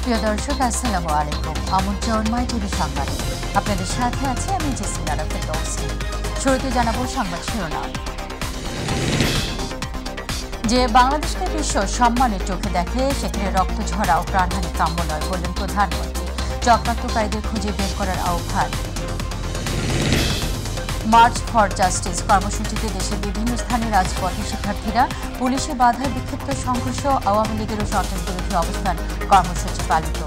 প্রিয় দর্শক, আসসালামু আলাইকুম। আমন্ত্রণ মাই টিভি সংবাদে আপনাদের সাথে আছে আমি জেসিনা ফেরদৌসী। শুরুতে জানাবো সংবাদ শিরোনাম। যে বাংলাদেশকে বিশ্ব সম্মানের চোখে দেখে সেখানে রক্ত ঝরা ও প্রাণহানি কাম্য নয় বললেন প্রধানমন্ত্রী। চক্রান্তকারীদের খুঁজে বের করার আহ্বান। মার্চ ফর জাস্টিস কর্মসূচিতে দেশের বিভিন্ন স্থানে রাজপথে শিক্ষার্থীরা পুলিশে বাধায় বিক্ষিপ্ত সংঘর্ষ, আওয়ামী লীগেরও সন্ত্রাস বিরোধী অবস্থান কর্মসূচি পালিত।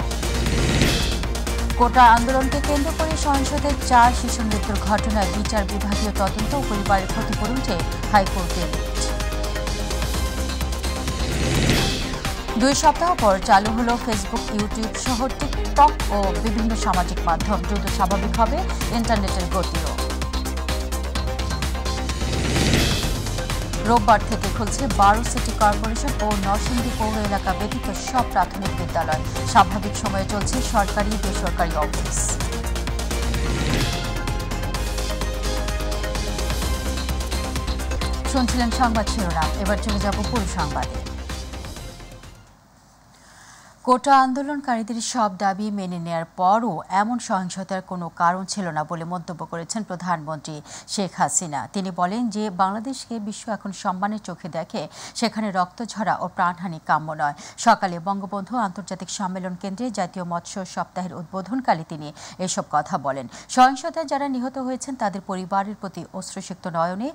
কোটা আন্দোলনকে কেন্দ্র করে সহিংসতায় 4 শিশু মৃত্যুর ঘটনায় বিচার বিভাগীয় তদন্ত ও পরিবারের ক্ষতিপূরণ চেয়ে হাইকোর্টের রিট। 2 সপ্তাহ পর চালু হলো ফেসবুক, ইউটিউব সহ টিকটক ও বিভিন্ন সামাজিক মাধ্যম। দ্রুত স্বাভাবিক হবে ইন্টারনেটের গতিও। রোববার থেকে খুলছে 12 সিটি কর্পোরেশন ও নরসিংদী পৌর এলাকা ব্যতীত সব প্রাথমিক বিদ্যালয়। স্বাভাবিক সময়ে চলছে সরকারি বেসরকারি অফিস। শুনছিলেন সংবাদ শিরোনাম, এবার চলে যাব পুরো সংবাদে। কোটা আন্দোলনকারীদের সব দাবি মেনে নেয়ার পরও এমন সহিংসতার কোনো কারণ ছিল না বলে মন্তব্য করেছেন প্রধানমন্ত্রী শেখ হাসিনা। তিনি বলেন যে বাংলাদেশকে বিশ্ব এখন সম্মানের চোখে দেখে সেখানে রক্ত ঝরা ও প্রাণহানি কাম্য নয়। সকালে বঙ্গবন্ধু আন্তর্জাতিক সম্মেলন কেন্দ্রে জাতীয় মৎস্য সপ্তাহের উদ্বোধনকালে তিনি এসব কথা বলেন। সহিংসতায় যারা নিহত হয়েছেন তাদের পরিবারের প্রতি অশ্রুসিক্ত নয়নে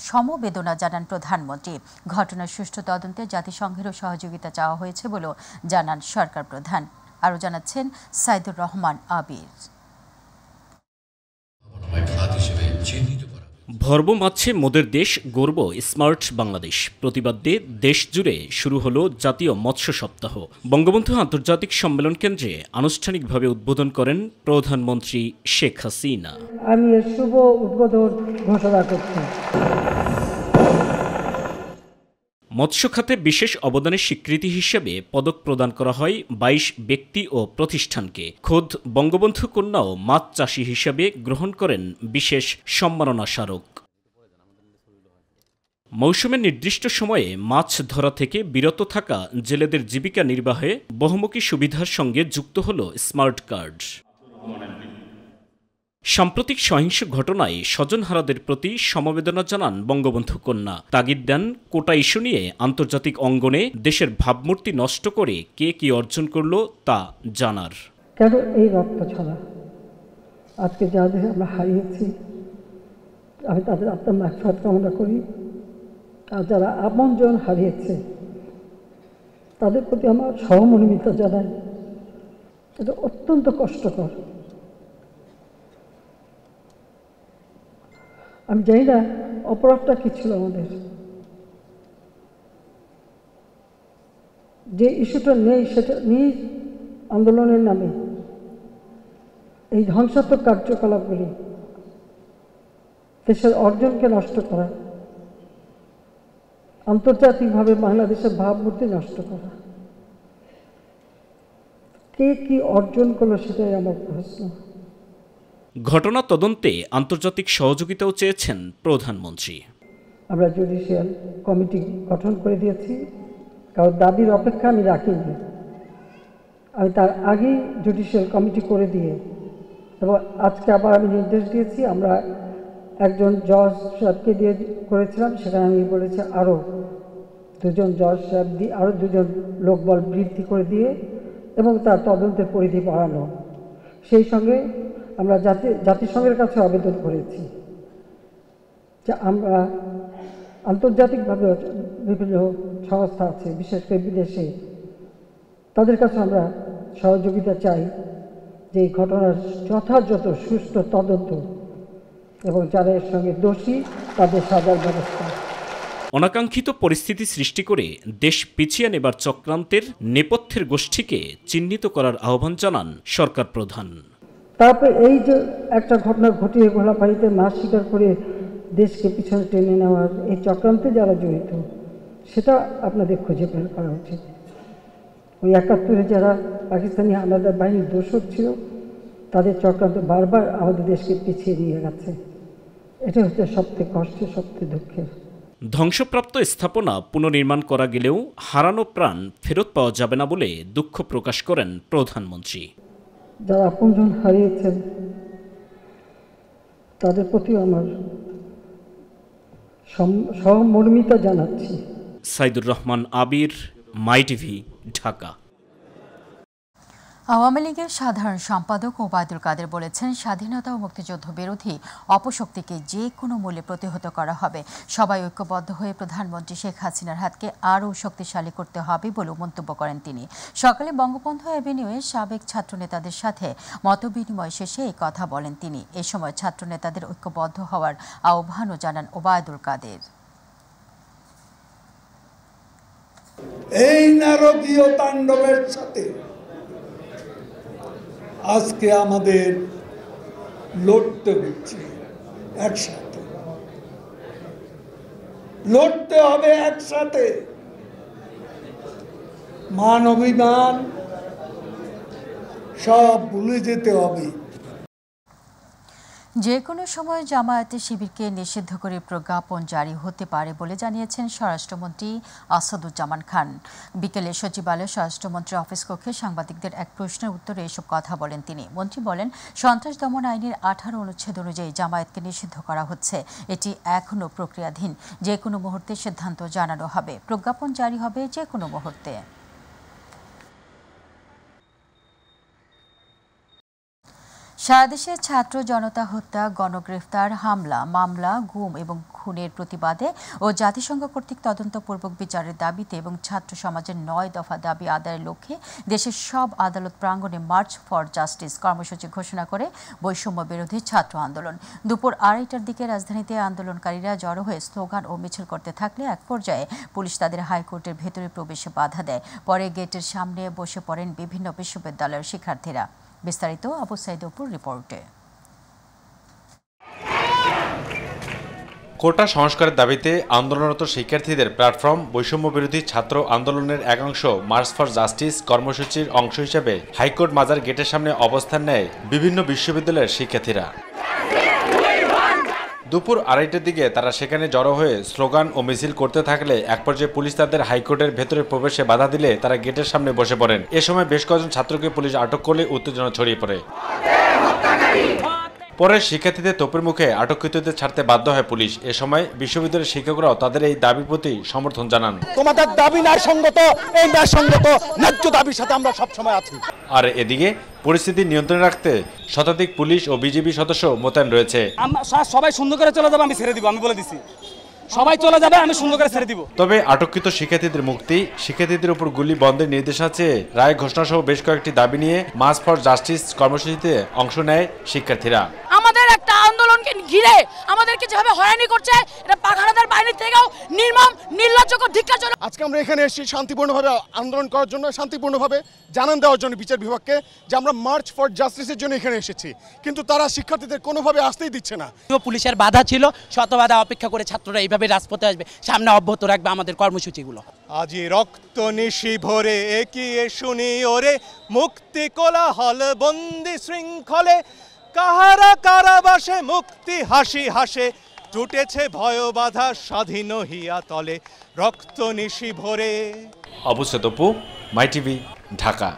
সমবেদনা জানান প্রধানমন্ত্রী। ঘটনার সুষ্ঠু তদন্তে জাতিসংঘেরও সহযোগিতা চাওয়া হয়েছে বলেও জানান সরকার প্রধান। আরও জানাচ্ছেন সাইদুর রহমান আবির। ভর্ব মাছে মোদের দেশ, গর্ব স্মার্ট বাংলাদেশ প্রতিবাদে দেশ জুড়ে শুরু হলো জাতীয় মৎস্য সপ্তাহ। বঙ্গবন্ধু আন্তর্জাতিক সম্মেলন কেন্দ্রে আনুষ্ঠানিকভাবে উদ্বোধন করেন প্রধানমন্ত্রী শেখ হাসিনা। আমি এর শুভ উদ্বোধন ঘোষণা করছি। মৎস্য খাতে বিশেষ অবদানের স্বীকৃতি হিসেবে পদক প্রদান করা হয় 22 ব্যক্তি ও প্রতিষ্ঠানকে। খোদ বঙ্গবন্ধু কন্যাও মাছ চাষি হিসেবে গ্রহণ করেন বিশেষ সম্মাননা স্মারক। মৌসুমের নির্দিষ্ট সময়ে মাছ ধরা থেকে বিরত থাকা জেলেদের জীবিকা নির্বাহে বহুমুখী সুবিধার সঙ্গে যুক্ত হল স্মার্ট কার্ড। সাম্প্রতিক সহিংস ঘটনায় স্বজনহারাদের প্রতি সমবেদনা জানান বঙ্গবন্ধু কন্যা। তাগিদ দেন কোটা ইস্যু নিয়ে আন্তর্জাতিক অঙ্গনে দেশের ভাবমূর্তি নষ্ট করে কে কি অর্জন করল তা জানার। কেন এই রক্ত ছড়া? আজকে যাদের আমরা হারিয়েছি, আমি তাদের আত্মার মাগফিরাত কামনা করি। আর যারা আপনজন হারিয়েছে তাদের প্রতি আমার সহমর্মিতা জানাই। এটা অত্যন্ত কষ্টকর। আমি জানি না অপরাধটা কি ছিল আমাদের, যে ইস্যুটা নেই সেটা নিয়ে আন্দোলনের নামে এই ধ্বংসাত্মক কার্যকলাপগুলি, দেশের অর্জনকে নষ্ট করা, আন্তর্জাতিকভাবে বাংলাদেশের ভাবমূর্তি নষ্ট করা, কে কি অর্জন করলো সেটাই আমার প্রশ্ন। ঘটনা তদন্তে আন্তর্জাতিক সহযোগিতাও চেয়েছেন প্রধানমন্ত্রী। আমরা জুডিশিয়াল কমিটি গঠন করে দিয়েছি, কারণ দাবির অপেক্ষা আমি রাখিনি। আমি তার আগেই জুডিশিয়াল কমিটি করে দিয়ে এবং আজকে আবার আমি নির্দেশ দিয়েছি। আমরা একজন জজ সাহেবকে দিয়ে করেছিলাম, সেখানে আমি বলেছি আরও 2জন জজ সাহেব দিয়ে আরও 2জন লোকবল বৃদ্ধি করে দিয়ে এবং তার তদন্তের পরিধি বাড়ানো। সেই সঙ্গে আমরা জাতিসংঘের কাছে আবেদন করেছি যে আমরা আন্তর্জাতিকভাবে বিভিন্ন সংস্থা আছে, বিশেষ করে বিদেশে, তাদের কাছে আমরা সহযোগিতা চাই যে এই ঘটনার যথাযথ সুষ্ঠু তদন্ত এবং যারা এর সঙ্গে দোষী তাদের সাজার ব্যবস্থা। অনাকাঙ্ক্ষিত পরিস্থিতি সৃষ্টি করে দেশ পিছিয়ে নেবার চক্রান্তের নেপথ্যের গোষ্ঠীকে চিহ্নিত করার আহ্বান জানান সরকার প্রধান। তারপরে এই যে একটা ঘটনা ঘটিয়ে গোলাপাড়িতে মাছ শিকার করে দেশকে পিছনে টেনে নেওয়ার এই চক্রান্তে যারা জড়িত সেটা আপনাদের খুঁজে বের করা উচিত। ওই 71-এ যারা পাকিস্তানি হানাদার বাহিনীর দোষক ছিল তাদের চক্রান্ত বারবার আমাদের দেশকে পিছিয়ে নিয়ে গেছে। এটা হচ্ছে সবথেকে কষ্টের, সবথেকে দুঃখের। ধ্বংসপ্রাপ্ত স্থাপনা পুনর্নির্মাণ করা গেলেও হারানো প্রাণ ফেরত পাওয়া যাবে না বলে দুঃখ প্রকাশ করেন প্রধানমন্ত্রী। যারা আপনজন হারিয়েছেন তাদের প্রতি আমার সহমর্মিতা জানাচ্ছি। সাইদুর রহমান আবির, মাই টিভি, ঢাকা। আওয়ামী লীগের সাধারণ সম্পাদক ওবায়দুল কাদের বলেছেন, স্বাধীনতা ও মুক্তিযুদ্ধ বিরোধী অপশক্তিকে যে কোনো মূল্যে প্রতিহত করা হবে। সবাই ঐক্যবদ্ধ হয়ে প্রধানমন্ত্রী শেখ হাসিনার হাতকে আরও শক্তিশালী করতে হবে বলে মন্তব্য করেন তিনি। সকালে বঙ্গবন্ধু অ্যাভিনিউয়ে সাবেক ছাত্রনেতাদের সাথে মতবিনিময় শেষে এই কথা বলেন তিনি। এ সময় ছাত্রনেতাদের ঐক্যবদ্ধ হওয়ার আহ্বানও জানান ওবায়দুল কাদের। এই নারকীয় তাণ্ডবের সাথে আজকে আমাদের লড়তে হচ্ছে, একসাথে লড়তে হবে, একসাথে মান অভিমান সব ভুলে যেতে হবে। যে কোনো সময় জামায়াতে শিবিরকে নিষিদ্ধ করে প্রজ্ঞাপন জারি হতে পারে বলে জানিয়েছেন স্বরাষ্ট্রমন্ত্রী আসাদুজ্জামান খান। বিকেলে সচিবালয়ে স্বরাষ্ট্রমন্ত্রীর অফিস কক্ষে সাংবাদিকদের এক প্রশ্নের উত্তরে এসব কথা বলেন তিনি। মন্ত্রী বলেন, সন্ত্রাস দমন আইনের 18 অনুচ্ছেদ অনুযায়ী জামায়াতকে নিষিদ্ধ করা হচ্ছে। এটি এখনও প্রক্রিয়াধীন। যে কোনো মুহূর্তে সিদ্ধান্ত জানানো হবে। প্রজ্ঞাপন জারি হবে যে কোনো মুহূর্তে। সারা দেশে ছাত্র জনতা হত্যা, গণগ্রেফতার, হামলা, মামলা, গুম এবং খুনের প্রতিবাদে ও জাতিসংঘ কর্তৃক তদন্তপূর্বক বিচারের দাবিতে এবং ছাত্র সমাজের 9 দফা দাবি আদায়ের লক্ষ্যে দেশের সব আদালত প্রাঙ্গণে মার্চ ফর জাস্টিস কর্মসূচি ঘোষণা করে বৈষম্য বিরোধী ছাত্র আন্দোলন। দুপুর 2:30টার দিকে রাজধানীতে আন্দোলনকারীরা জড়ো হয়ে স্লোগান ও মিছিল করতে থাকলে এক পর্যায়ে পুলিশ তাদের হাইকোর্টের ভেতরে প্রবেশে বাধা দেয়। পরে গেটের সামনে বসে পড়েন বিভিন্ন বিশ্ববিদ্যালয়ের শিক্ষার্থীরা। বিস্তারিত আবু সাইদ অপুর রিপোর্টে। কোটা সংস্কারের দাবিতে আন্দোলনরত শিক্ষার্থীদের প্ল্যাটফর্ম বৈষম্য বিরোধী ছাত্র আন্দোলনের একাংশ মার্চ ফর জাস্টিস কর্মসূচির অংশ হিসেবে হাইকোর্ট মাজার গেটের সামনে অবস্থান নেয় বিভিন্ন বিশ্ববিদ্যালয়ের শিক্ষার্থীরা। দুপুর 2:30টার দিকে তারা সেখানে জড়ো হয়ে স্লোগান ও মিছিল করতে থাকলে এক পর্যায়ে পুলিশ তাদের হাইকোর্টের ভেতরে প্রবেশে বাধা দিলে তারা গেটের সামনে বসে পড়েন। এ সময় বেশ কয়েকজন ছাত্রকে পুলিশ আটক করলে উত্তেজনা ছড়িয়ে পড়ে। পরে শিক্ষার্থীদের তোপের মুখে আটককৃতদের ছাড়তে বাধ্য হয় পুলিশ। এ সময় বিশ্ববিদ্যালয়ের শিক্ষকরাও তাদের এই দাবির প্রতি সমর্থন জানান। তোমাদের দাবি ন্যায়সঙ্গত, এই ন্যায়সঙ্গত ন্যায্য দাবির সাথে আমরা সবসময় আছি। আর এদিকে পরিস্থিতি নিয়ন্ত্রণে রাখতে শতাধিক পুলিশ ও বিজিবি সদস্য মোতায়েন রয়েছে। সবাই সুন্দর করে চলে যাবে, আমি ছেড়ে দিব, আমি বলে দিছি সবাই চলে যাবে, আমি সুন্দর করে ছেড়ে দিব। তবে আটককৃত শিক্ষার্থীদের মুক্তি, শিক্ষার্থীদের উপর গুলি বন্ধের নির্দেশ আছে, রায় ঘোষণা সহ বেশ কয়েকটি দাবি নিয়ে মার্চ ফর জাস্টিস কর্মসূচিতে অংশ নেয় শিক্ষার্থীরা। আমাদের একটা আন্দোলনকে ঘিরে আমাদেরকে যেভাবে হয়রানি করছে, এটা পাখানাদার বাহিনীর থেকেও নির্মম, নির্লজ্জকর, ধিক্কারজনক। আজকে আমরা এখানে এসেছি শান্তিপূর্ণভাবে আন্দোলন করার জন্য, শান্তিপূর্ণভাবে জানান দেওয়ার জন্য বিচার বিভাগকে যে আমরা মার্চ ফর জাস্টিসের জন্য এখানে এসেছি, কিন্তু তারা শিক্ষার্থীদের কোনোভাবে আসতেই দিচ্ছে না। পুলিশের বাধা ছিল, শত বাধা অপেক্ষা করে ছাত্ররা এইভাবে রাজপথে আসবে, সামনে অব্যাহত রাখবে আমাদের কর্মসূচিগুলো। আজি রক্ত নিশি ভরে একিয়ে শুনি ওরে, মুক্তি কোলাহল বন্দি শৃঙ্খলে, কাহারা কারাবাসে মুক্তি হাসি হাসে, টুটেছে ভয় বাধা স্বাধীন হিয়া তলে, রক্ত নিশি ভরে। আবু সাইদ অপু, মাই টিভি, ঢাকা।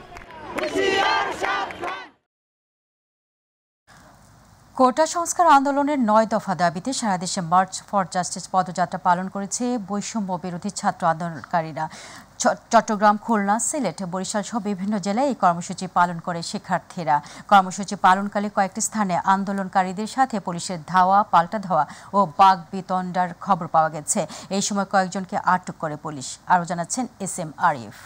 কোটা সংস্কার আন্দোলনের 9 দফা দাবিতে সারা দেশে মার্চ ফর জাস্টিস পদযাত্রা পালন করেছে বৈষম্য বিরোধী ছাত্র আন্দোলনকারীরা। চট্টগ্রাম, খুলনা, সিলেট, বরিশাল সহ বিভিন্ন জেলায় এই কর্মসূচি পালন করে শিক্ষার্থীরা। কর্মসূচি পালনকালে কয়েকটি স্থানে আন্দোলনকারীদের সাথে পুলিশের ধাওয়া, পাল্টা ধাওয়া ও বাকবিতণ্ডার খবর পাওয়া গেছে। এই সময় কয়েকজনকে আটক করে পুলিশ। আরও জানাচ্ছেন SM আরিফ।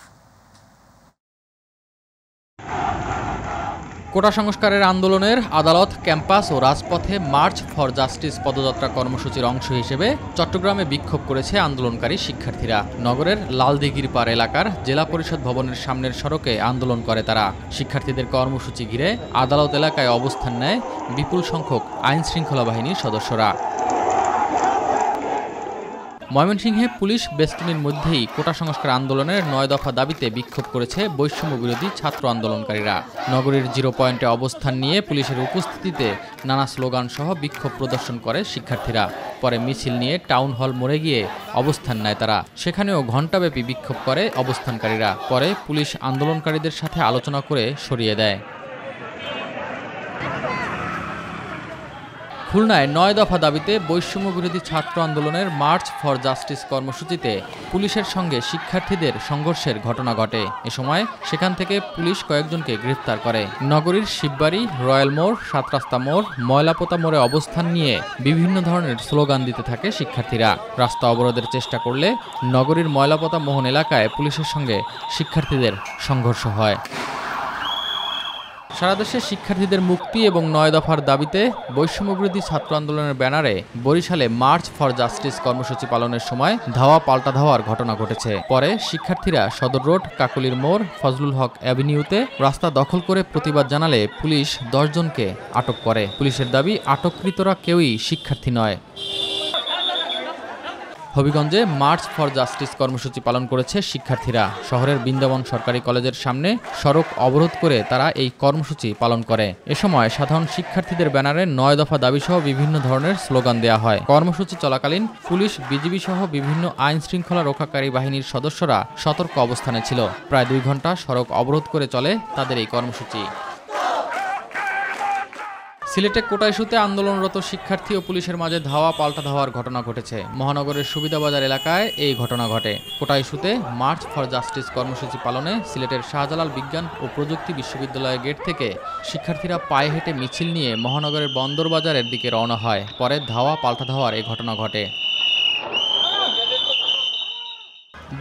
কোটা সংস্কারের আন্দোলনের আদালত, ক্যাম্পাস ও রাজপথে মার্চ ফর জাস্টিস পদযাত্রা কর্মসূচির অংশ হিসেবে চট্টগ্রামে বিক্ষোভ করেছে আন্দোলনকারী শিক্ষার্থীরা। নগরের লালদিঘির পাড় এলাকার জেলা পরিষদ ভবনের সামনের সড়কে আন্দোলন করে তারা। শিক্ষার্থীদের কর্মসূচি ঘিরে আদালত এলাকায় অবস্থান নেয় বিপুল সংখ্যক আইন শৃঙ্খলা বাহিনীর সদস্যরা। ময়মনসিংহে পুলিশ বেষ্টনীর মধ্যেই কোটা সংস্কার আন্দোলনের 9 দফা দাবিতে বিক্ষোভ করেছে বৈষম্য বিরোধী ছাত্র আন্দোলনকারীরা। নগরীর 0 পয়েন্টে অবস্থান নিয়ে পুলিশের উপস্থিতিতে নানা স্লোগান সহ বিক্ষোভ প্রদর্শন করে শিক্ষার্থীরা। পরে মিছিল নিয়ে টাউন হল মোড়ে গিয়ে অবস্থান নেয় তারা। সেখানেও ঘণ্টাব্যাপী বিক্ষোভ করে অবস্থানকারীরা। পরে পুলিশ আন্দোলনকারীদের সাথে আলোচনা করে সরিয়ে দেয়। খুলনায় 9 দফা দাবিতে বৈষম্য বিরোধী ছাত্র আন্দোলনের মার্চ ফর জাস্টিস কর্মসূচিতে পুলিশের সঙ্গে শিক্ষার্থীদের সংঘর্ষের ঘটনা ঘটে। এ সময় সেখান থেকে পুলিশ কয়েকজনকে গ্রেফতার করে। নগরীর শিববাড়ি, রয়্যাল মোড়, 7 রাস্তা মোড়, ময়লাপোতা মোড়ে অবস্থান নিয়ে বিভিন্ন ধরনের স্লোগান দিতে থাকে শিক্ষার্থীরা। রাস্তা অবরোধের চেষ্টা করলে নগরীর ময়লাপোতা মোহন এলাকায় পুলিশের সঙ্গে শিক্ষার্থীদের সংঘর্ষ হয়। সারা দেশে শিক্ষার্থীদের মুক্তি এবং 9 দফার দাবিতে বৈষম্যবিরোধী ছাত্র আন্দোলনের ব্যানারে বরিশালে মার্চ ফর জাস্টিস কর্মসূচি পালনের সময় ধাওয়া পাল্টা ধাওয়ার ঘটনা ঘটেছে। পরে শিক্ষার্থীরা সদর রোড, কাকলির মোড়, ফজলুল হক অ্যাভিনিউতে রাস্তা দখল করে প্রতিবাদ জানালে পুলিশ 10 জনকে আটক করে। পুলিশের দাবি, আটককৃতরা কেউই শিক্ষার্থী নয়। হবিগঞ্জে মার্চ ফর জাস্টিস কর্মসূচি পালন করেছে শিক্ষার্থীরা। শহরের বৃন্দাবন সরকারি কলেজের সামনে সড়ক অবরোধ করে তারা এই কর্মসূচি পালন করে। এ সময় সাধারণ শিক্ষার্থীদের ব্যানারে 9 দফা দাবিসহ বিভিন্ন ধরনের স্লোগান দেওয়া হয়। কর্মসূচি চলাকালীন পুলিশ, বিজিবি সহ বিভিন্ন আইন শৃঙ্খলা রক্ষাকারী বাহিনীর সদস্যরা সতর্ক অবস্থানে ছিল। প্রায় 2 ঘন্টা সড়ক অবরোধ করে চলে তাদের এই কর্মসূচি। সিলেটে কোটা ইস্যুতে আন্দোলনরত শিক্ষার্থী ও পুলিশের মাঝে ধাওয়া পাল্টা ধাওয়ার ঘটনা ঘটেছে। মহানগরের সুবিধাবাজার এলাকায় এই ঘটনা ঘটে। কোটা ইস্যুতে মার্চ ফর জাস্টিস কর্মসূচি পালনে সিলেটের শাহজালাল বিজ্ঞান ও প্রযুক্তি বিশ্ববিদ্যালয়ের গেট থেকে শিক্ষার্থীরা পায়ে হেঁটে মিছিল নিয়ে মহানগরের বন্দরবাজারের দিকে রওনা হয়। পরে ধাওয়া পাল্টা ধাওয়ার এই ঘটনা ঘটে।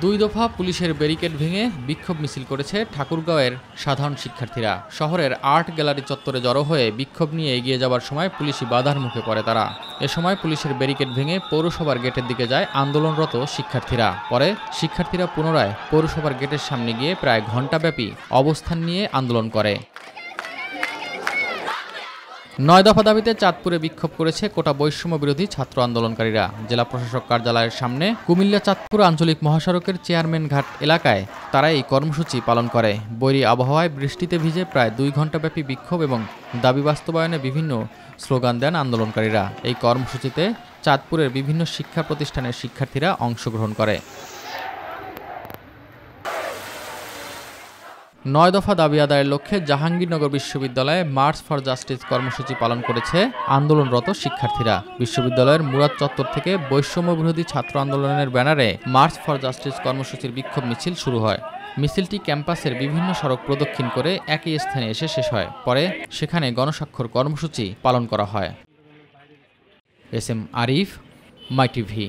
2 দফা পুলিশের ব্যারিকেড ভেঙে বিক্ষোভ মিছিল করেছে ঠাকুরগাঁওয়ের সাধারণ শিক্ষার্থীরা। শহরের আর্ট গ্যালারি চত্বরে জড়ো হয়ে বিক্ষোভ নিয়ে এগিয়ে যাবার সময় পুলিশি বাধার মুখে পড়ে তারা। এ সময় পুলিশের ব্যারিকেড ভেঙে পৌরসভার গেটের দিকে যায় আন্দোলনরত শিক্ষার্থীরা। পরে শিক্ষার্থীরা পুনরায় পৌরসভার গেটের সামনে গিয়ে প্রায় ঘণ্টাব্যাপী অবস্থান নিয়ে আন্দোলন করে। 9 দফা দাবিতে চাঁদপুরে বিক্ষোভ করেছে কোটা বৈষম্য বিরোধী ছাত্র আন্দোলনকারীরা। জেলা প্রশাসক কার্যালয়ের সামনে কুমিল্লা চাঁদপুর আঞ্চলিক মহাসড়কের চেয়ারম্যান ঘাট এলাকায় তারা এই কর্মসূচি পালন করে। বৈরী আবহাওয়ায় বৃষ্টিতে ভিজে প্রায় 2 ঘণ্টাব্যাপী বিক্ষোভ এবং দাবি বাস্তবায়নে বিভিন্ন স্লোগান দেন আন্দোলনকারীরা। এই কর্মসূচিতে চাঁদপুরের বিভিন্ন শিক্ষা প্রতিষ্ঠানের শিক্ষার্থীরা অংশগ্রহণ করে। 9 দফা দাবি আদায়ের লক্ষ্যে জাহাঙ্গীরনগর বিশ্ববিদ্যালয়ে মার্চ ফর জাস্টিস কর্মসূচি পালন করেছে আন্দোলনরত শিক্ষার্থীরা। বিশ্ববিদ্যালয়ের মুরাদ চত্বর থেকে বৈষম্য বিরোধী ছাত্র আন্দোলনের ব্যানারে মার্চ ফর জাস্টিস কর্মসূচির বিক্ষোভ মিছিল শুরু হয়। মিছিলটি ক্যাম্পাসের বিভিন্ন সড়ক প্রদক্ষিণ করে একই স্থানে এসে শেষ হয়। পরে সেখানে গণস্বাক্ষর কর্মসূচি পালন করা হয়। SM Arif, MyTV.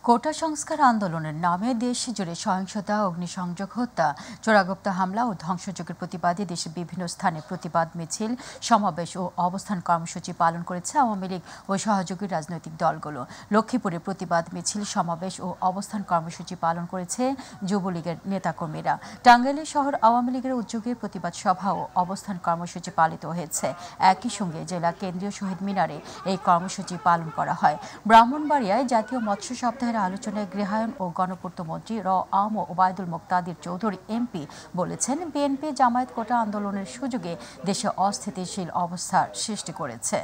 কোটা সংস্কার আন্দোলনের নামে দেশ জুড়ে সহিংসতা, অগ্নিসংযোগ, হত্যা, চোরাগুপ্ত হামলা ও ধ্বংসযজ্ঞের প্রতিবাদে দেশের বিভিন্ন স্থানে প্রতিবাদ মিছিল, সমাবেশ ও অবস্থান কর্মসূচি পালন করেছে আওয়ামী লীগ ও সহযোগী রাজনৈতিক দলগুলো। লক্ষ্মীপুরে প্রতিবাদ মিছিল, সমাবেশ ও অবস্থান কর্মসূচি পালন করেছে যুবলীগের নেতাকর্মীরা। টাঙ্গাইলে শহর আওয়ামী লীগের উদ্যোগে প্রতিবাদ সভা ও অবস্থান কর্মসূচি পালিত হয়েছে। একই সঙ্গে জেলা কেন্দ্রীয় শহীদ মিনারে এই কর্মসূচি পালন করা হয়। ব্রাহ্মণবাড়িয়ায় জাতীয় মৎস্য সপ্তাহের আলোচনায় গৃহায়ন ও গণপূর্ত মন্ত্রী আম ওবায়দুল মোক্তাদির চৌধুরী MP বলেছেন, বিএনপি জামায়াত কোটা আন্দোলনের সুযোগে দেশে অস্থিতিশীল অবস্থার সৃষ্টি করেছে।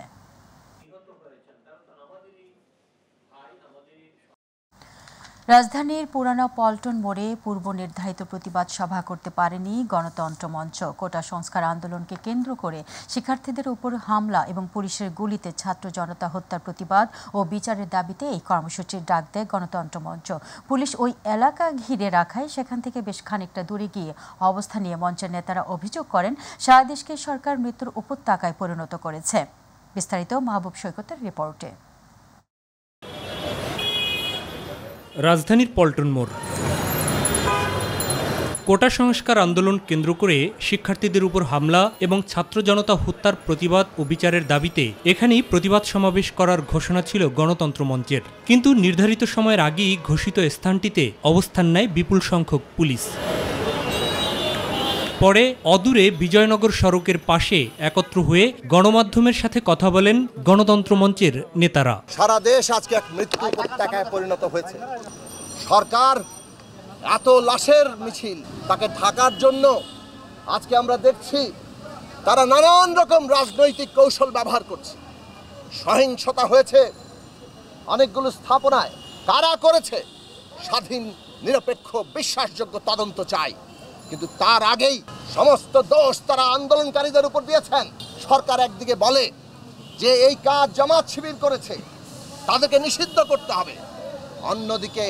রাজধানীর পুরানা পল্টন মোড়ে পূর্ব নির্ধারিত প্রতিবাদ সভা করতে পারেনি গণতন্ত্র মঞ্চ। কোটা সংস্কার আন্দোলনকে কেন্দ্র করে শিক্ষার্থীদের উপর হামলা এবং পুলিশের গুলিতে ছাত্র জনতা হত্যার প্রতিবাদ ও বিচারের দাবিতে এই কর্মসূচির ডাক দেয় গণতন্ত্র মঞ্চ। পুলিশ ওই এলাকা ঘিরে রাখায় সেখান থেকে বেশ খানিকটা দূরে গিয়ে অবস্থান নিয়ে মঞ্চের নেতারা অভিযোগ করেন, সারা দেশকে সরকার মৃত্যুর উপত্যকায় পরিণত করেছে। বিস্তারিত মাহবুব সৈকতের রিপোর্টে। রাজধানীর পল্টন মোড়। কোটা সংস্কার আন্দোলন কেন্দ্র করে শিক্ষার্থীদের উপর হামলা এবং ছাত্র জনতা হত্যার প্রতিবাদ ও বিচারের দাবিতে এখানেই প্রতিবাদ সমাবেশ করার ঘোষণা ছিল গণতন্ত্র মঞ্চের। কিন্তু নির্ধারিত সময়ের আগেই ঘোষিত স্থানটিতে অবস্থান নেয় বিপুল সংখ্যক পুলিশ। পরে অদূরে বিজয়নগর সড়কের পাশে একত্র হয়ে গণমাধ্যমের সাথে কথা বলেন গণতন্ত্র মঞ্চের নেতারা। সারা দেশ আজকে এক মৃত্যু উপত্যকায় পরিণত হয়েছে। সরকার এত লাশের মিছিল তাকে ঢাকার জন্য আজকে আমরা দেখছি তারা নানান রকম রাজনৈতিক কৌশল ব্যবহার করছে। সহিংসতা হয়েছে অনেকগুলো স্থাপনায়, কারা করেছে স্বাধীন নিরপেক্ষ বিশ্বাসযোগ্য তদন্ত চাই, কিন্তু তার আগেই সমস্ত দোষ তারা আন্দোলনকারীদের উপর দিয়েছেন। সরকার একদিকে বলে যে এই কাজ জামাত শিবির করেছে, তাদেরকে নিষিদ্ধ করতে হবে, অন্যদিকে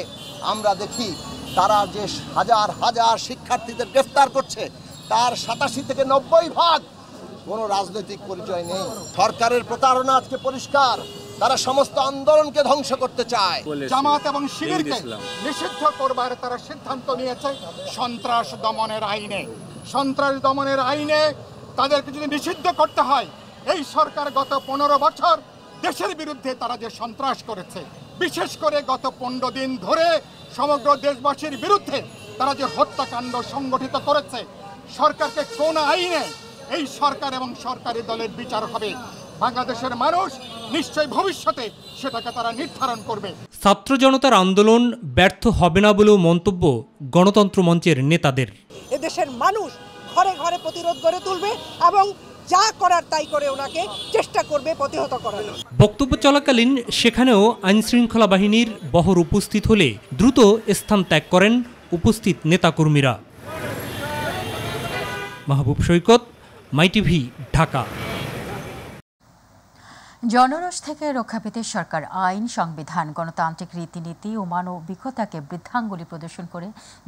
আমরা দেখি তারা যে হাজার হাজার শিক্ষার্থীদের গ্রেফতার করছে তার 87 থেকে 90% কোনো রাজনৈতিক পরিচয় নেই। সরকারের প্রতারণা আজকে পরিষ্কার, তারা সমস্ত আন্দোলনকে ধ্বংস করতে চায়। জামাত এবং শিবিরকে নিষিদ্ধ করবার তারা সিদ্ধান্ত নিয়েছে সন্ত্রাস দমনের আইনে। সন্ত্রাস দমনের আইনে তাদেরকে যদি নিষিদ্ধ করতে হয়, এই সরকার গত 15 বছর দেশের বিরুদ্ধে তারা যে সন্ত্রাস করেছে, বিশেষ করে গত 15 দিন ধরে সমগ্র দেশবাসীর বিরুদ্ধে তারা যে হত্যাকাণ্ড সংগঠিত করেছে, সরকারকে কোন আইনে এই সরকার এবং সরকারি দলের বিচার হবে, বাংলাদেশের মানুষ নিশ্চয়ই ভবিষ্যতে সেটাকে তারা নির্ধারণ করবে। ছাত্র জনতার আন্দোলন ব্যর্থ হবে না বলেও মন্তব্য গণতন্ত্র মঞ্চের নেতাদের। এদেশের মানুষ ঘরে ঘরে প্রতিরোধ গড়ে তুলবে এবং যা করার তাই করে ওনাকে চেষ্টা করবে প্রতিহত করার। বক্তব্য চলাকালীন সেখানেও আইনশৃঙ্খলা বাহিনীর বহর উপস্থিত হলে দ্রুত স্থান ত্যাগ করেন উপস্থিত নেতাকর্মীরা। মাহবুব সৈকত, মাইটিভি, ঢাকা। জনরোষ থেকে রক্ষা পেতে সরকার আইন, সংবিধান, গণতান্ত্রিক রীতিনীতি ও মানবিকতাকে বৃদ্ধাঙ্গুলি প্রদর্শন করে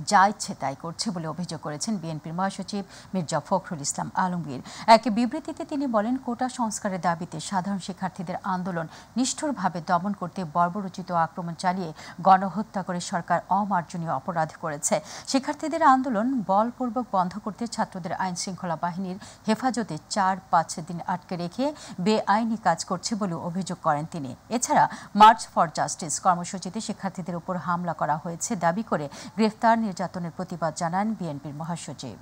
যা ইচ্ছে তাই করছে বলে অভিযোগ করেছেন বিএনপির মহাসচিব মির্জা ফখরুল ইসলাম আলমগীর। এক বিবৃতিতে তিনি বলেন, কোটা সংস্কারের দাবিতে সাধারণ শিক্ষার্থীদের আন্দোলন নিষ্ঠুরভাবে দমন করতে বর্বরোচিত আক্রমণ চালিয়ে গণহত্যা করে সরকার অমার্জনীয় অপরাধ করেছে। শিক্ষার্থীদের আন্দোলন বলপূর্বক বন্ধ করতে ছাত্রদের আইন শৃঙ্খলা বাহিনীর হেফাজতে 4-5 দিন আটকে রেখে বেআইনি কাজ করছে বলে অভিযোগ করেন তিনি। এছাড়া মার্চ ফর জাস্টিস কর্মসূচিতে শিক্ষার্থীদের উপর হামলা করা হয়েছে দাবি করে গ্রেফতার, নির্যাতনের প্রতিবাদ জানান বিএনপির মহাসচিব।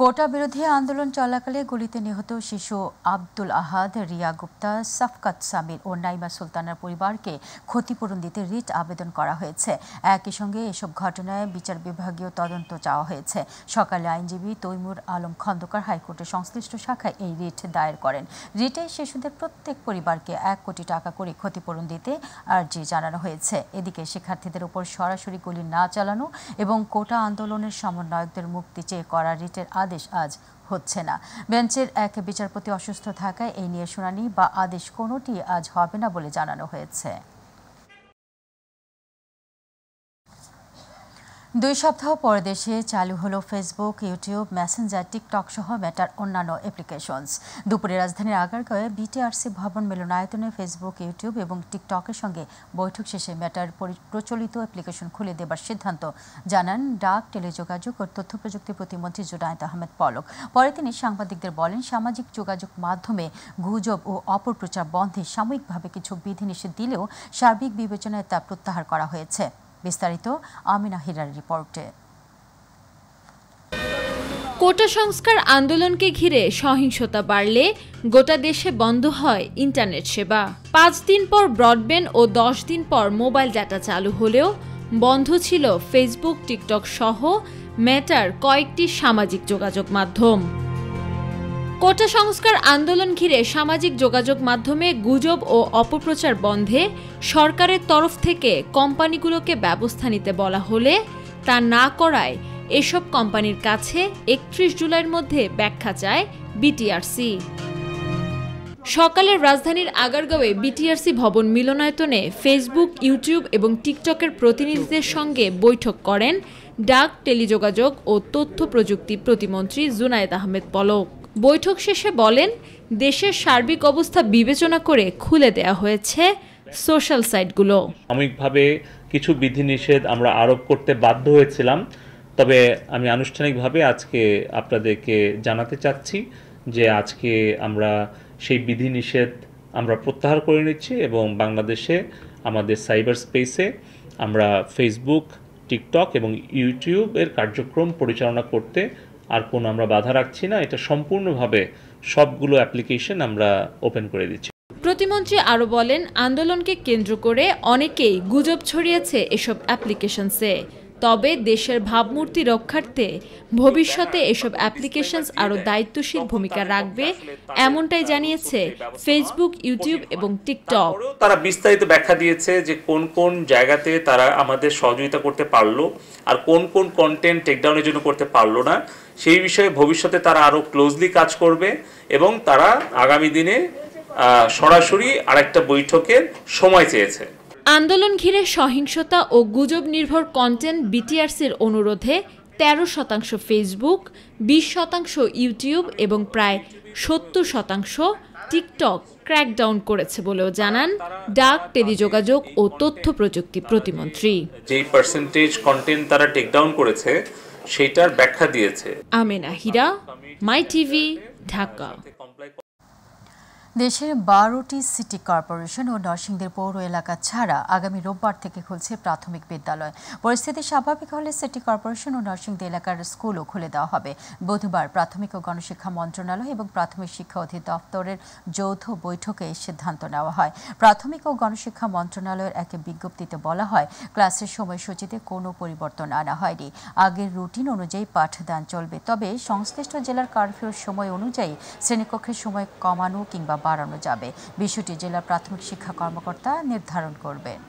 কোটা বিরোধী আন্দোলন চলাকালে গুলিতে নিহত শিশু আব্দুল আহাদ, রিয়া গুপ্তা, সাফকাত সামির ও নাইমা সুলতানার পরিবারকে ক্ষতিপূরণ দিতে রিট আবেদন করা হয়েছে। একই সঙ্গে এসব ঘটনায় বিচার বিভাগীয় তদন্ত চাওয়া হয়েছে। সকালে আইনজীবী তৈমুর আলম খন্দকার হাইকোর্টের সংশ্লিষ্ট শাখায় এই রিট দায়ের করেন। রিটে শিশুদের প্রত্যেক পরিবারকে 1 কোটি টাকা করে ক্ষতিপূরণ দিতে আর্জি জানানো হয়েছে। এদিকে শিক্ষার্থীদের উপর সরাসরি গুলি না চালানো এবং কোটা আন্দোলনের সমন্বয়কদের মুক্তি চেয়ে করা রিটের আদেশ আজ হচ্ছে না। বেঞ্চের এক বিচারপতি অসুস্থ থাকায় এই নিয়ে শুনানি বা আদেশ কোনোটি আজ হবে না বলে জানানো হয়েছে। 2 সপ্তাহ পরে দেশে চালু হলো ফেসবুক, ইউটিউব, মেসেঞ্জার, টিকটক সহ মেটার অন্যান্য অ্যাপ্লিকেশনস। দুপুরে রাজধানীর আগারগাঁওয়ে বিটিআরসি ভবন মিলনায়তনে ফেসবুক, ইউটিউব এবং টিকটকের সঙ্গে বৈঠক শেষে মেটার প্রচলিত অ্যাপ্লিকেশন খুলে দেবার সিদ্ধান্ত জানান ডাক, টেলিযোগাযোগ ও তথ্য প্রযুক্তি প্রতিমন্ত্রী জুনায়েদ আহমেদ পলক। পরে তিনি সাংবাদিকদের বলেন, সামাজিক যোগাযোগ মাধ্যমে গুজব ও অপপ্রচার বন্ধে সাময়িকভাবে কিছু বিধিনিষেধ দিলেও সার্বিক বিবেচনায় তা প্রত্যাহার করা হয়েছে। বিস্তারিত আমিনা হিরার রিপোর্টে। কোটা সংস্কার আন্দোলনকে ঘিরে সহিংসতা বাড়লে গোটা দেশে বন্ধ হয় ইন্টারনেট সেবা। 5 দিন পর ব্রডব্যান্ড ও 10 দিন পর মোবাইল ডাটা চালু হলেও বন্ধ ছিল ফেসবুক, টিকটক সহ মেটার কয়েকটি সামাজিক যোগাযোগ মাধ্যম। কোটা সংস্কার আন্দোলন ঘিরে সামাজিক যোগাযোগ মাধ্যমে গুজব ও অপপ্রচার বন্ধে সরকারের তরফ থেকে কোম্পানিগুলোকে ব্যবস্থা নিতে বলা হলে তা না করায় এসব কোম্পানির কাছে 31 জুলাইয়ের মধ্যে ব্যাখ্যা চায় বিটিআরসি। সকালে রাজধানীর আগারগাঁওয়ে বিটিআরসি ভবন মিলনায়তনে ফেসবুক, ইউটিউব এবং টিকটকের প্রতিনিধিদের সঙ্গে বৈঠক করেন ডাক, টেলিযোগাযোগ ও তথ্য প্রযুক্তি প্রতিমন্ত্রী জুনায়েদ আহমেদ পলক। বৈঠক শেষে বলেন, দেশের সার্বিক অবস্থা বিবেচনা করে খুলে দেয়া হয়েছে সোশ্যাল সাইটগুলো। সাময়িকভাবে কিছু বিধিনিষেধ আমরা আরোপ করতে বাধ্য হয়েছিলাম, তবে আমি আনুষ্ঠানিকভাবে আজকে আপনাদেরকে জানাতে চাচ্ছি যে আজকে আমরা সেই বিধিনিষেধ আমরা প্রত্যাহার করে নিচ্ছি এবং বাংলাদেশে আমাদের সাইবার স্পেসে আমরা ফেসবুক, টিকটক এবং ইউটিউবের কার্যক্রম পরিচালনা করতে আর কোনো আমরা বাধা রাখছি না। এটা সম্পূর্ণভাবে সবগুলো অ্যাপ্লিকেশন আমরা ওপেন করে দিচ্ছি। প্রতিমন্ত্রী আরও বলেন, আন্দোলনকে কেন্দ্র করে অনেকেই গুজব ছড়িয়েছে এসব অ্যাপ্লিকেশনসে। তবে দেশের ভাবমূর্তি রক্ষার্থে ভবিষ্যতে এসব অ্যাপ্লিকেশনস আরও দায়িত্বশীল ভূমিকা রাখবে, এমনটাই জানিয়েছে ফেসবুক, ইউটিউব এবং টিকটক। তারা বিস্তারিত ব্যাখ্যা দিয়েছে যে কোন কোন জায়গাতে তারা আমাদের সহযোগিতা করতে পারলো আর কোন কোন কন্টেন্ট টেকডাউনের জন্য করতে পারলো না। সেই বিষয়ে ভবিষ্যতে তারা আরও ক্লোজলি কাজ করবে এবং তারা আগামী দিনে সরাসরি আরেকটা বৈঠকের সময় চেয়েছে। আন্দোলন ঘিরে সহিংসতা ও গুজব নির্ভর কন্টেন্ট বিটিআরসির অনুরোধে 13% ফেসবুক, 20% ইউটিউব এবং প্রায় 70% টিকটক ক্র্যাকডাউন করেছে বলেও জানান ডাক, টেলিযোগাযোগ ও তথ্য প্রযুক্তি প্রতিমন্ত্রী। যেই পার্সেন্টেজ কন্টেন্ট তারা টেকডাউন করেছে সেটার ব্যাখ্যা দিয়েছে। আমেনা হীরা, মাই টিভি, ঢাকা। দেশের 12টি সিটি কর্পোরেশন ও নরসিংদীর পৌর এলাকা ছাড়া আগামী রোববার থেকে খুলছে প্রাথমিক বিদ্যালয়। পরিস্থিতি স্বাভাবিক হলে সিটি কর্পোরেশন ও নরসিংদী এলাকার স্কুলও খুলে দেওয়া হবে। বুধবার প্রাথমিক ও গণশিক্ষা মন্ত্রণালয় এবং প্রাথমিক শিক্ষা অধিদপ্তরের যৌথ বৈঠকে এই সিদ্ধান্ত নেওয়া হয়। প্রাথমিক ও গণশিক্ষা মন্ত্রণালয়ের এক বিজ্ঞপ্তিতে বলা হয়, ক্লাসের সময়সূচিতে কোনো পরিবর্তন আনা হয়নি। আগের রুটিন অনুযায়ী পাঠদান চলবে, তবে সংশ্লিষ্ট জেলার কারফিউর সময় অনুযায়ী শ্রেণীকক্ষের সময় কমানো কিংবা বাড়ানো যাবে। বিষয়টি জেলা প্রাথমিক শিক্ষা কর্মকর্তা নির্ধারণ করবেন।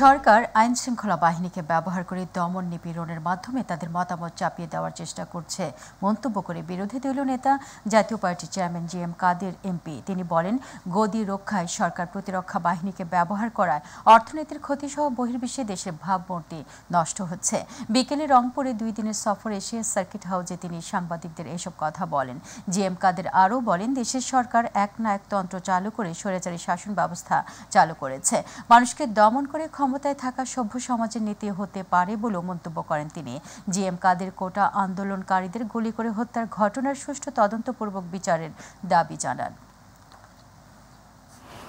সরকার আইন শৃঙ্খলা বাহিনীকে ব্যবহার করে দমন নিপীড়নের মাধ্যমে তাদের মতামত চাপিয়ে দেওয়ার চেষ্টা করছে মন্তব্য করে বিরোধী দলীয় নেতা জাতীয় পার্টির চেয়ারম্যান জি.এম. কাদের এমপি। তিনি বলেন, গদি রক্ষায় সরকার প্রতিরক্ষা বাহিনীকে ব্যবহার করায় অর্থনীতির ক্ষতিসহ বহির্বিশ্বে দেশের ভাবমূর্তি নষ্ট হচ্ছে। বিকেলে রংপুরে 2 দিনের সফর এসে সার্কিট হাউসে তিনি সাংবাদিকদের এসব কথা বলেন। জি.এম. কাদের আরও বলেন, দেশের সরকার একনায়কতন্ত্র চালু করে স্বৈরাচারী শাসন ব্যবস্থা চালু করেছে। মানুষকে দমন করে ক্ষমতায় থাকা সভ্য সমাজের নীতি হতে পারে বলেও মন্তব্য করেন তিনি। জি.এম. কাদের কোটা আন্দোলনকারীদের গুলি করে হত্যার ঘটনার সুষ্ঠু তদন্তপূর্বক বিচারের দাবি জানান।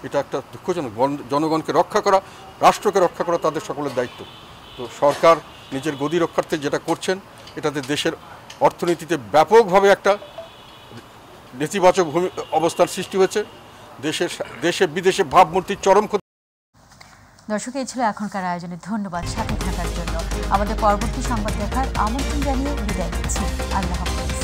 এটা একটা দুঃখজনক, জনগণকে রক্ষা করা, রাষ্ট্রকে রক্ষা করা তাদের সকলের দায়িত্ব। তো সরকার নিজের গদি রক্ষার্থে যেটা করছেন, এটাতে দেশের অর্থনীতিতে ব্যাপকভাবে একটা নেতিবাচক অবস্থার সৃষ্টি হয়েছে। দেশে বিদেশে ভাবমূর্তির চরম। দর্শক, এই ছিল এখনকার আয়োজনে। ধন্যবাদ সাথে থাকার জন্য। আমাদের পরবর্তী সংবাদ দেখার আমন্ত্রণ জানিয়ে বিদায় নিচ্ছি। আল্লাহ হাফেজ।